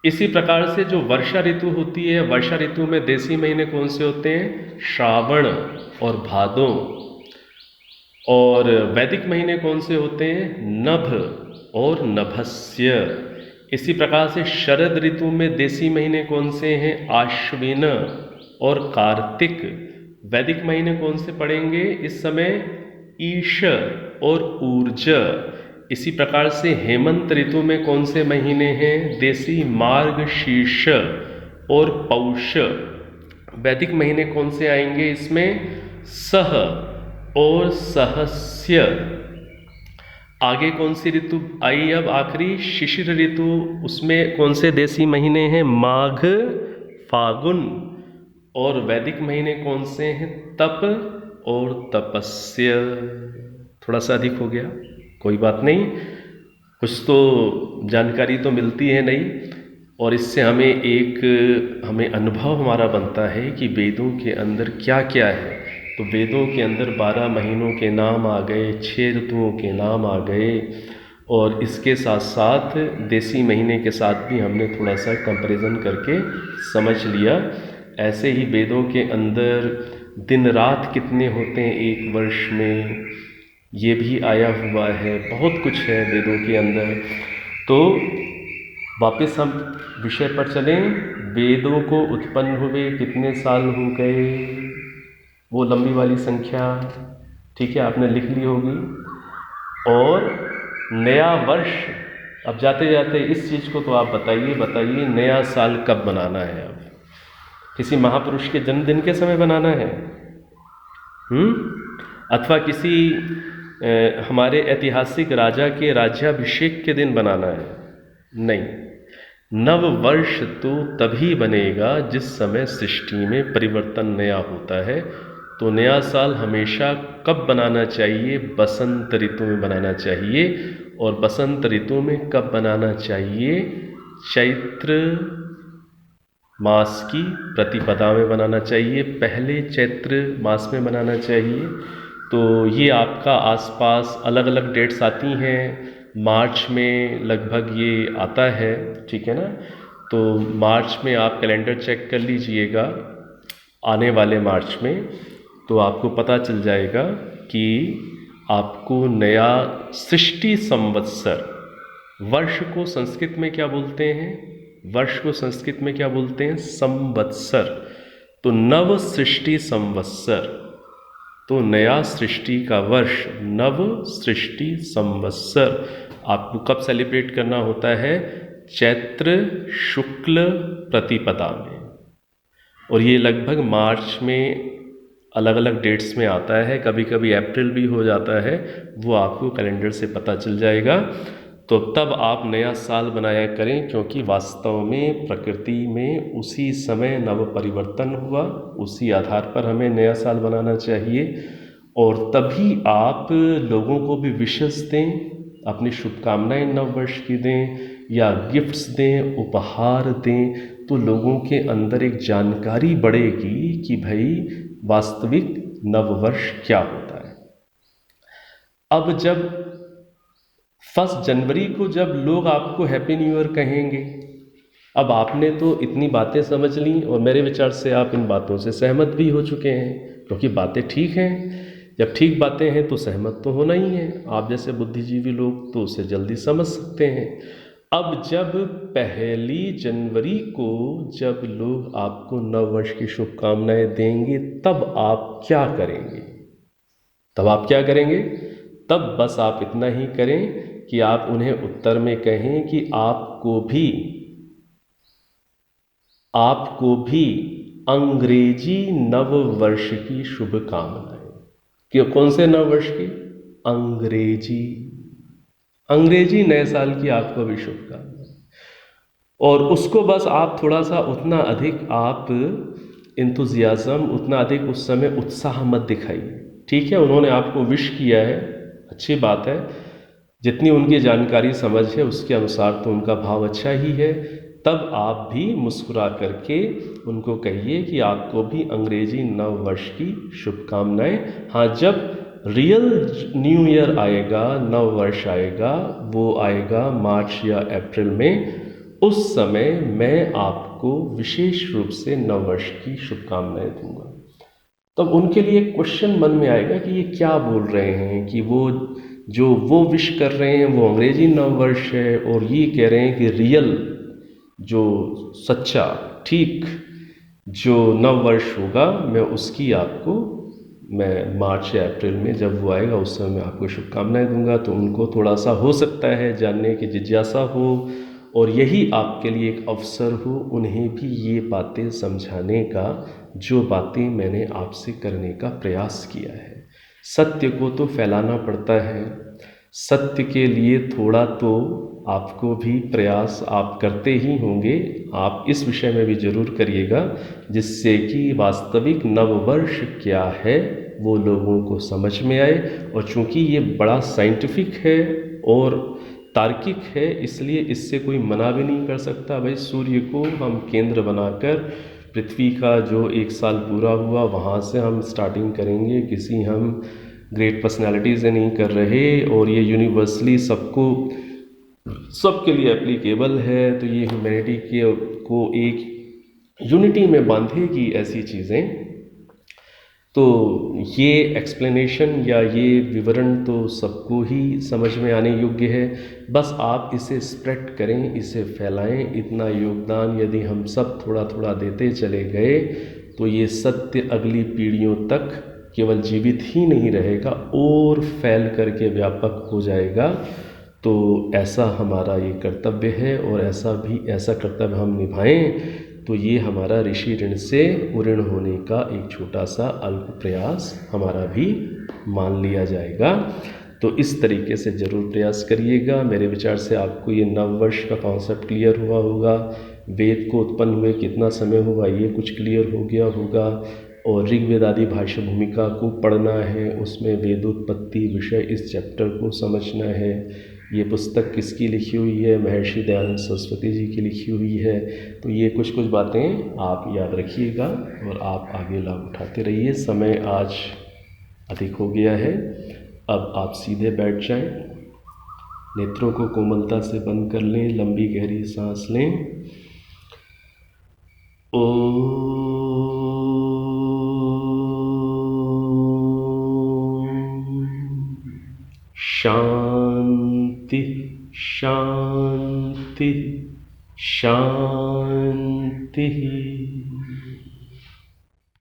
इसी प्रकार से जो वर्षा ऋतु होती है, वर्षा ऋतु में देसी महीने कौन से होते हैं? श्रावण और भादो। और वैदिक महीने कौन से होते हैं? नभ और नभस्य। इसी प्रकार से शरद ऋतु में देसी महीने कौन से हैं? आश्विन और कार्तिक। वैदिक महीने कौन से पड़ेंगे इस समय? ईश और ऊर्ज। इसी प्रकार से हेमंत ऋतु में कौन से महीने हैं? देसी मार्गशीर्ष और पौष। वैदिक महीने कौन से आएंगे इसमें? सह और सहस्य। आगे कौन सी ऋतु आई? अब आखिरी शिशिर ऋतु, उसमें कौन से देसी महीने हैं? माघ, फागुन। और वैदिक महीने कौन से हैं? तप और तपस्य। थोड़ा सा अधिक हो गया, कोई बात नहीं, कुछ तो जानकारी तो मिलती है नहीं, और इससे हमें अनुभव हमारा बनता है कि वेदों के अंदर क्या क्या है। तो वेदों के अंदर 12 महीनों के नाम आ गए, 6 ऋतुओं के नाम आ गए, और इसके साथ साथ देसी महीने के साथ भी हमने थोड़ा सा कंपैरिजन करके समझ लिया। ऐसे ही वेदों के अंदर दिन रात कितने होते हैं एक वर्ष में, ये भी आया हुआ है। बहुत कुछ है वेदों के अंदर। तो वापस हम विषय पर चलें। वेदों को उत्पन्न हुए कितने साल हो गए? वो लंबी वाली संख्या, ठीक है, आपने लिख ली होगी। और नया वर्ष, अब जाते जाते इस चीज़ को तो आप बताइए नया साल कब मनाना है? अब किसी महापुरुष के जन्मदिन के समय बनाना है, अथवा किसी हमारे ऐतिहासिक राजा के राज्याभिषेक के दिन बनाना है? नहीं, नव वर्ष तो तभी बनेगा जिस समय सृष्टि में परिवर्तन नया होता है। तो नया साल हमेशा कब बनाना चाहिए? बसंत ऋतु में बनाना चाहिए। और बसंत ऋतु में कब बनाना चाहिए? चैत्र मास की प्रतिपदा में बनाना चाहिए, पहले चैत्र मास में बनाना चाहिए। तो ये आपका आसपास अलग अलग डेट्स आती हैं, मार्च में लगभग ये आता है, ठीक है ना। तो मार्च में आप कैलेंडर चेक कर लीजिएगा, आने वाले मार्च में, तो आपको पता चल जाएगा कि आपको नया सृष्टि संवत्सर, वर्ष को संस्कृत में क्या बोलते हैं? वर्ष को संस्कृत में क्या बोलते हैं? संवत्सर। तो नव सृष्टि संवत्सर, तो नया सृष्टि का वर्ष, नव सृष्टि संवत्सर आपको कब सेलिब्रेट करना होता है? चैत्र शुक्ल प्रतिपदा में। और ये लगभग मार्च में अलग अलग डेट्स में आता है, कभी कभी अप्रैल भी हो जाता है, वो आपको कैलेंडर से पता चल जाएगा। तो तब आप नया साल बनाया करें, क्योंकि वास्तव में प्रकृति में उसी समय नव परिवर्तन हुआ, उसी आधार पर हमें नया साल बनाना चाहिए। और तभी आप लोगों को भी विशेष दें, अपनी शुभकामनाएं नव वर्ष की दें, या गिफ्ट्स दें, उपहार दें, तो लोगों के अंदर एक जानकारी बढ़ेगी कि भाई वास्तविक नव वर्ष क्या होता है। अब जब 1 जनवरी को जब लोग आपको हैप्पी न्यू ईयर कहेंगे, अब आपने तो इतनी बातें समझ ली, और मेरे विचार से आप इन बातों से सहमत भी हो चुके हैं, क्योंकि बातें ठीक हैं। जब ठीक बातें हैं तो सहमत तो होना ही है। आप जैसे बुद्धिजीवी लोग तो उसे जल्दी समझ सकते हैं। अब जब 1 जनवरी को जब लोग आपको नव वर्ष की शुभकामनाएं देंगे, तब आप क्या करेंगे? तब बस आप इतना ही करें कि आप उन्हें उत्तर में कहें कि आपको भी अंग्रेजी नव वर्ष की शुभकामनाएं। कि कौन से नव वर्ष की? अंग्रेजी नए साल की आपको भी शुभकामनाएं। और उसको बस आप थोड़ा सा उतना अधिक आप इंतुजियाज्म, उतना अधिक उस समय उत्साह मत दिखाइए, ठीक है। उन्होंने आपको विश किया है, अच्छी बात है, जितनी उनकी जानकारी समझ है उसके अनुसार तो उनका भाव अच्छा ही है। तब आप भी मुस्कुरा करके उनको कहिए कि आपको भी अंग्रेजी नव वर्ष की शुभकामनाएं। हाँ, जब रियल न्यू ईयर आएगा, नव वर्ष आएगा, वो आएगा मार्च या अप्रैल में। उस समय मैं आपको विशेष रूप से नव वर्ष की शुभकामनाएं दूंगा। तब उनके लिए क्वेश्चन मन में आएगा कि ये क्या बोल रहे हैं, कि वो विश कर रहे हैं वो अंग्रेजी नव वर्ष है, और ये कह रहे हैं कि रियल जो सच्चा ठीक जो नव वर्ष होगा मैं मार्च या अप्रैल में जब वो आएगा उस समय मैं आपको शुभकामनाएं दूंगा। तो उनको थोड़ा सा हो सकता है जानने की जिज्ञासा हो, और यही आपके लिए एक अवसर हो उन्हें भी ये बातें समझाने का जो बातें मैंने आपसे करने का प्रयास किया है। सत्य को तो फैलाना पड़ता है, सत्य के लिए थोड़ा तो आपको भी प्रयास आप करते ही होंगे। आप इस विषय में भी जरूर करिएगा जिससे कि वास्तविक नववर्ष क्या है वो लोगों को समझ में आए। और चूंकि ये बड़ा साइंटिफिक है और तार्किक है, इसलिए इससे कोई मना भी नहीं कर सकता। भाई सूर्य को हम केंद्र बनाकर पृथ्वी का जो एक साल पूरा हुआ वहाँ से हम स्टार्टिंग करेंगे, किसी हम ग्रेट पर्सनालिटी से नहीं कर रहे, और ये यूनिवर्सली सबके लिए एप्लीकेबल है। तो ये ह्यूमैनिटी को एक यूनिटी में बांधेगी ऐसी चीज़ें। तो ये एक्सप्लेनेशन या ये विवरण तो सबको ही समझ में आने योग्य है। बस आप इसे स्प्रेड करें, इसे फैलाएं। इतना योगदान यदि हम सब थोड़ा थोड़ा देते चले गए तो ये सत्य अगली पीढ़ियों तक केवल जीवित ही नहीं रहेगा और फैल करके व्यापक हो जाएगा। तो ऐसा हमारा ये कर्तव्य है, और ऐसा कर्तव्य हम निभाएं तो ये हमारा ऋषि ऋण से उऋण होने का एक छोटा सा अल्प प्रयास हमारा भी मान लिया जाएगा। तो इस तरीके से ज़रूर प्रयास करिएगा। मेरे विचार से आपको ये नव वर्ष का कॉन्सेप्ट क्लियर हुआ होगा, वेद को उत्पन्न हुए कितना समय हुआ ये कुछ क्लियर हो गया होगा, और ऋग्वेद आदि भाष्य भूमिका को पढ़ना है, उसमें वेदोत्पत्ति विषय इस चैप्टर को समझना है। ये पुस्तक किसकी लिखी हुई है? महर्षि दयानंद सरस्वती जी की लिखी हुई है। तो ये कुछ बातें आप याद रखिएगा और आप आगे लाभ उठाते रहिए। समय आज अधिक हो गया है, अब आप सीधे बैठ जाएं, नेत्रों को कोमलता से बंद कर लें, लंबी गहरी सांस लें। शांति शांति शांति।